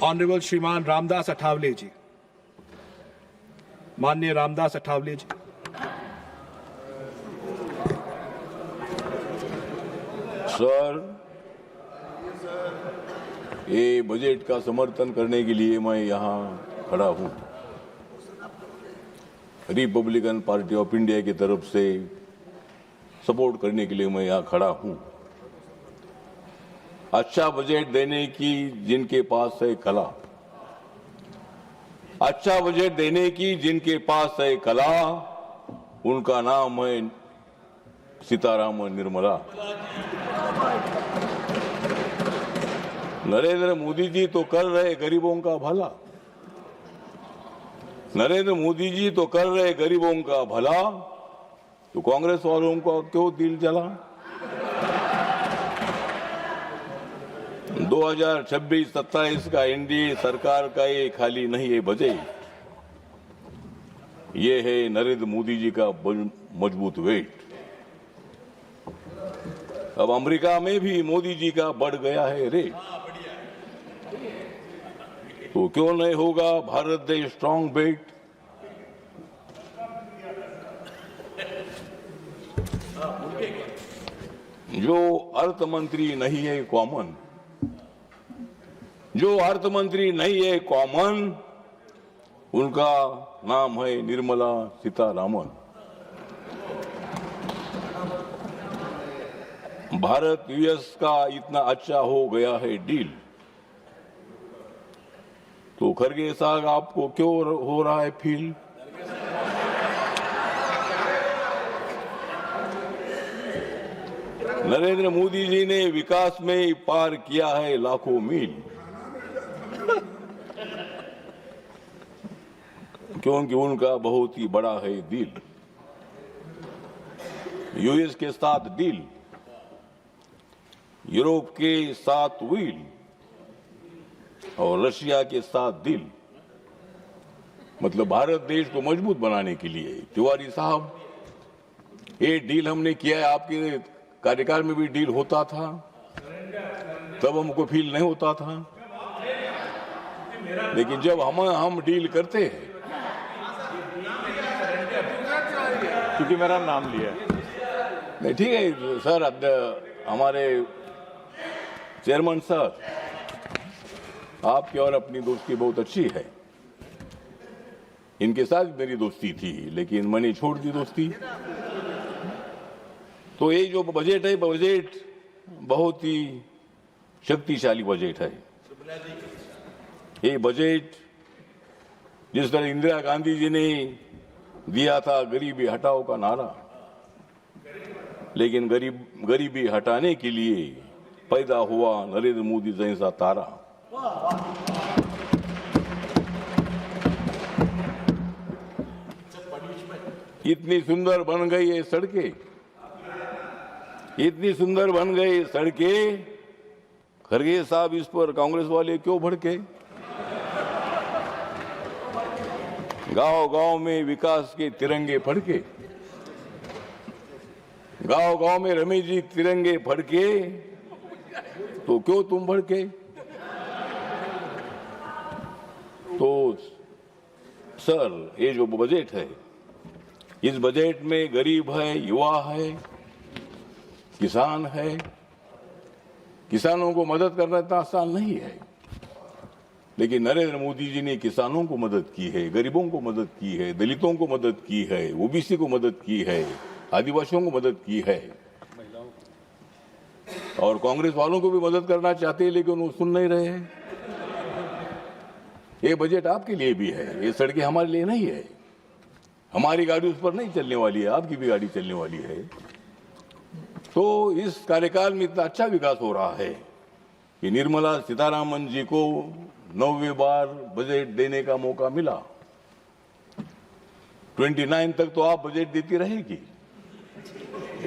Honourable श्रीमान रामदास अठावले जी, माननीय रामदास अठावले जी। Sir, ये बजट का समर्थन करने के लिए मैं यहाँ खड़ा हूँ। रिपब्लिकन पार्टी ऑफ इंडिया की तरफ से सपोर्ट करने के लिए मैं यहाँ खड़ा हूँ। अच्छा बजट देने की जिनके पास है कला, अच्छा बजट देने की जिनके पास है कला, उनका नाम है सीतारामन निर्मला। नरेंद्र मोदी जी तो कर रहे गरीबों का भला, नरेंद्र मोदी जी तो कर रहे गरीबों का भला, तो कांग्रेस वालों का क्यों दिल जला? 2026-27 का एनडीए सरकार का ये खाली नहीं है बजट, ये है नरेंद्र मोदी जी का मजबूत वेट। अब अमेरिका में भी मोदी जी का बढ़ गया है रेट, तो क्यों नहीं होगा भारत देश स्ट्रांग बेट? जो अर्थ मंत्री नहीं है कॉमन, जो अर्थ मंत्री नहीं है कॉमन, उनका नाम है निर्मला सीतारामन। भारत यूएस का इतना अच्छा हो गया है डील, तो खरगे साहब आपको क्यों हो रहा है फील? नरेंद्र मोदी जी ने विकास में पार किया है लाखों मील, क्योंकि उनका बहुत ही बड़ा है दिल। यूएस के साथ डील, यूरोप के साथ व्हील और रशिया के साथ दिल, मतलब भारत देश को मजबूत बनाने के लिए। तिवारी साहब, ये डील हमने किया है, आपके कार्यकाल में भी डील होता था, तब हमको फील नहीं होता था, लेकिन जब हम डील करते हैं, क्योंकि मेरा नाम लिया नहीं ठीक है सर, हमारे चेयरमैन सर, आपकी और अपनी दोस्ती बहुत अच्छी है। इनके साथ मेरी दोस्ती थी, लेकिन मैंने छोड़ दी दोस्ती। तो ये जो बजट है, बजट बहुत ही शक्तिशाली बजट है। ये बजट जिस तरह इंदिरा गांधी जी ने दिया था गरीबी हटाओ का नारा, लेकिन गरीबी हटाने के लिए पैदा हुआ नरेंद्र मोदी जैसा तारा। इतनी सुंदर बन गई ये सड़कें, इतनी सुंदर बन गई सड़कें, खरगे साहब इस पर कांग्रेस वाले क्यों भड़के? गांव-गांव में विकास के तिरंगे फड़के, गांव-गांव में रमेश जी तिरंगे फड़के, तो क्यों तुम भड़के? तो सर, ये जो बजट है, इस बजट में गरीब है, युवा है, किसान है। किसानों को मदद करना इतना आसान नहीं है, लेकिन नरेंद्र मोदी जी ने किसानों को मदद की है, गरीबों को मदद की है, दलितों को मदद की है, ओबीसी को मदद की है, आदिवासियों को मदद की है, और कांग्रेस वालों को भी मदद करना चाहते हैं, लेकिन वो सुन नहीं रहे हैं। ये बजट आपके लिए भी है, ये सड़कें हमारे लिए नहीं है। हमारी गाड़ी उस पर नहीं चलने वाली है, आपकी भी गाड़ी चलने वाली है। तो इस कार्यकाल में इतना अच्छा विकास हो रहा है कि निर्मला सीतारामन जी को 9वीं बार बजट देने का मौका मिला। 29 तक तो आप बजट देती रहेगी,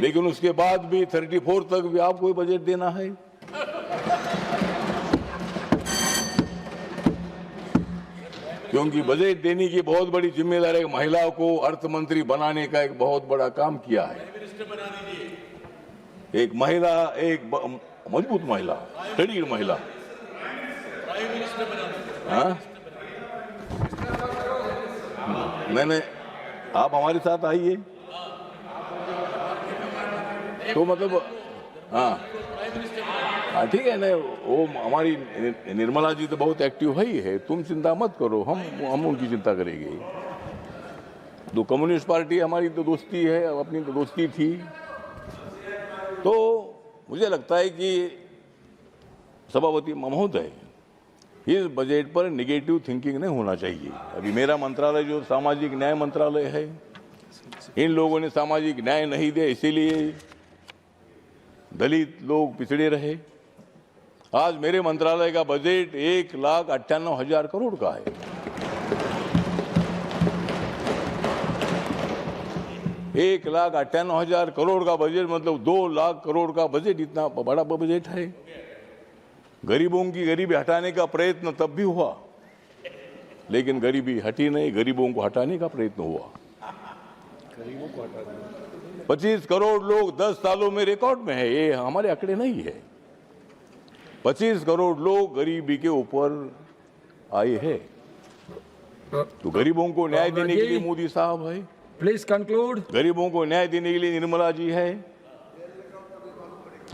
लेकिन उसके बाद भी 34 तक भी आपको बजट देना है। क्योंकि बजट देने की बहुत बड़ी जिम्मेदारी महिला को अर्थ मंत्री बनाने का एक बहुत बड़ा काम किया है। एक महिला, एक मजबूत महिला, स्टडीड महिला, हाँ? मैंने आप हमारे साथ आइए तो मतलब हाँ ठीक है ना। वो हमारी निर्मला जी तो बहुत एक्टिव है तुम चिंता मत करो, हम उनकी चिंता करेंगे। तो कम्युनिस्ट पार्टी हमारी तो दोस्ती है, अपनी तो दोस्ती थी। तो मुझे लगता है कि सभापति महोदय इस बजट पर नेगेटिव थिंकिंग नहीं होना चाहिए। अभी मेरा मंत्रालय जो सामाजिक न्याय मंत्रालय है, इन लोगों ने सामाजिक न्याय नहीं दिया, इसीलिए दलित लोग पिछड़े रहे। आज मेरे मंत्रालय का बजट 1,98,000 करोड़ का है। 1,98,000 करोड़ का बजट मतलब 2 लाख करोड़ का बजट, इतना बड़ा बजट है। गरीबों की गरीबी हटाने का प्रयत्न तब भी हुआ, लेकिन गरीबी हटी नहीं, गरीबों को हटाने का प्रयत्न हुआ। 25 करोड़ लोग 10 सालों में रिकॉर्ड में है, ये हमारे आंकड़े नहीं है। 25 करोड़ लोग गरीबी के ऊपर आए हैं। तो गरीबों को न्याय देने के लिए मोदी साहब है, प्लीज कंक्लूड। गरीबों को न्याय देने के लिए निर्मला जी है,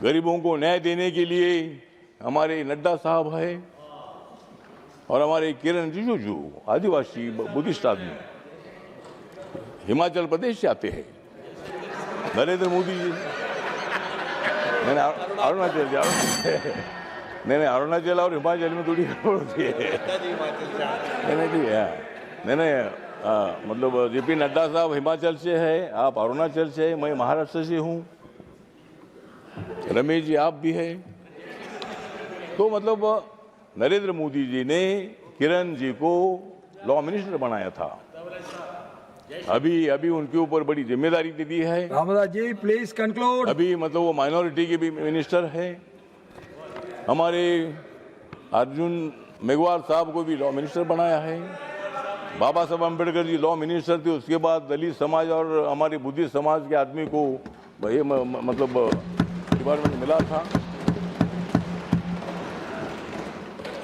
गरीबों को न्याय देने के लिए हमारे नड्डा साहब है, और हमारे किरण रिजिजू आदिवासी बुद्धिस्ट आदमी हिमाचल प्रदेश से आते हैं, नरेंद्र मोदी जी, मैंने अरुणाचल और हिमाचल में थोड़ी गड़बड़ होती है। मैंने मतलब जेपी नड्डा साहब हिमाचल से है, आप अरुणाचल से, मैं महाराष्ट्र से हूँ, रमेश जी आप भी है। तो मतलब नरेंद्र मोदी जी ने किरण जी को लॉ मिनिस्टर बनाया था, अभी उनके ऊपर बड़ी जिम्मेदारी दे दी है। Ramdas ji please conclude. अभी मतलब वो माइनॉरिटी के भी मिनिस्टर है। हमारे अर्जुन मेघवाल साहब को भी लॉ मिनिस्टर बनाया है। बाबा साहब अम्बेडकर जी लॉ मिनिस्टर थे, उसके बाद दलित समाज और हमारे बुद्धिस्ट समाज के आदमी को ये मतलब डिपार्टमेंट मिला था।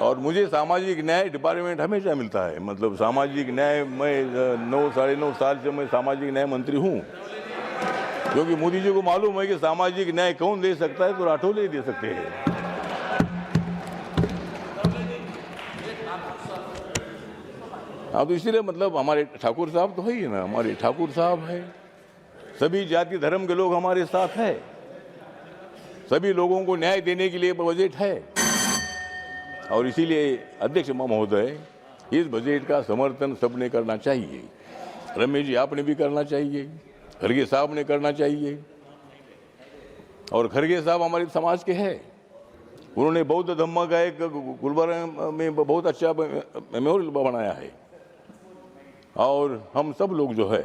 और मुझे सामाजिक न्याय डिपार्टमेंट हमेशा मिलता है। मतलब सामाजिक न्याय, मैं 9-9.5 साल से मैं सामाजिक न्याय मंत्री हूँ, क्योंकि मोदी जी को मालूम है कि सामाजिक न्याय कौन दे सकता है, तो राठौर ही दे सकते हैं। हाँ, तो इसीलिए मतलब हमारे ठाकुर साहब तो है ही ना, हमारे ठाकुर साहब है, सभी जाति धर्म के लोग हमारे साथ है, सभी लोगों को न्याय देने के लिए बजट है। और इसीलिए अध्यक्ष महोदय इस बजट का समर्थन सबने करना चाहिए। रमेश जी आपने भी करना चाहिए, खड़गे साहब ने करना चाहिए। और खड़गे साहब हमारे समाज के हैं, उन्होंने बौद्ध धम्मा का एक गुलबर्गा में बहुत अच्छा मेमोरियल बनाया है। और हम सब लोग जो है,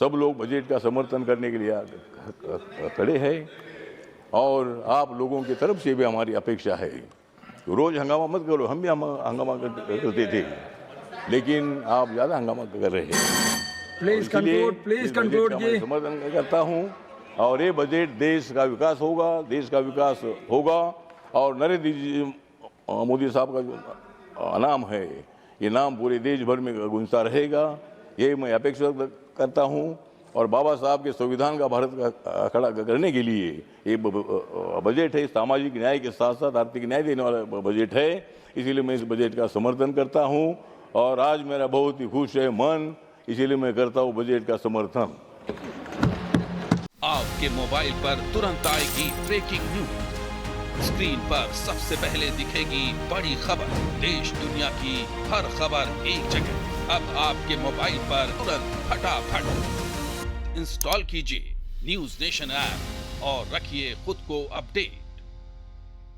सब लोग बजट का समर्थन करने के लिए खड़े हैं। और आप लोगों की तरफ से भी हमारी अपेक्षा है, रोज हंगामा मत करो, हम भी हंगामा करते थे, लेकिन आप ज्यादा हंगामा कर रहे हैं। प्लीज कंक्लूड जी। समर्थन करता हूं, और ये बजट देश का विकास होगा, देश का विकास होगा। और नरेंद्र जी मोदी साहब का जो नाम है, ये नाम पूरे देश भर में गूंजता रहेगा, ये मैं अपेक्षा करता हूं। और बाबा साहब के संविधान का भारत का खड़ा करने के लिए ये बजट है, सामाजिक न्याय के साथ साथ आर्थिक न्याय देने वाला बजट है, इसीलिए मैं इस बजट का समर्थन करता हूं। और आज मेरा बहुत ही खुश है मन, इसीलिए मैं करता हूं बजट का समर्थन। आपके मोबाइल पर तुरंत आएगी ब्रेकिंग न्यूज, स्क्रीन पर सबसे पहले दिखेगी बड़ी खबर, देश दुनिया की हर खबर एक जगह। अब आपके मोबाइल पर तुरंत फटाफट इंस्टॉल कीजिए न्यूज नेशन ऐप और रखिए खुद को अपडेट।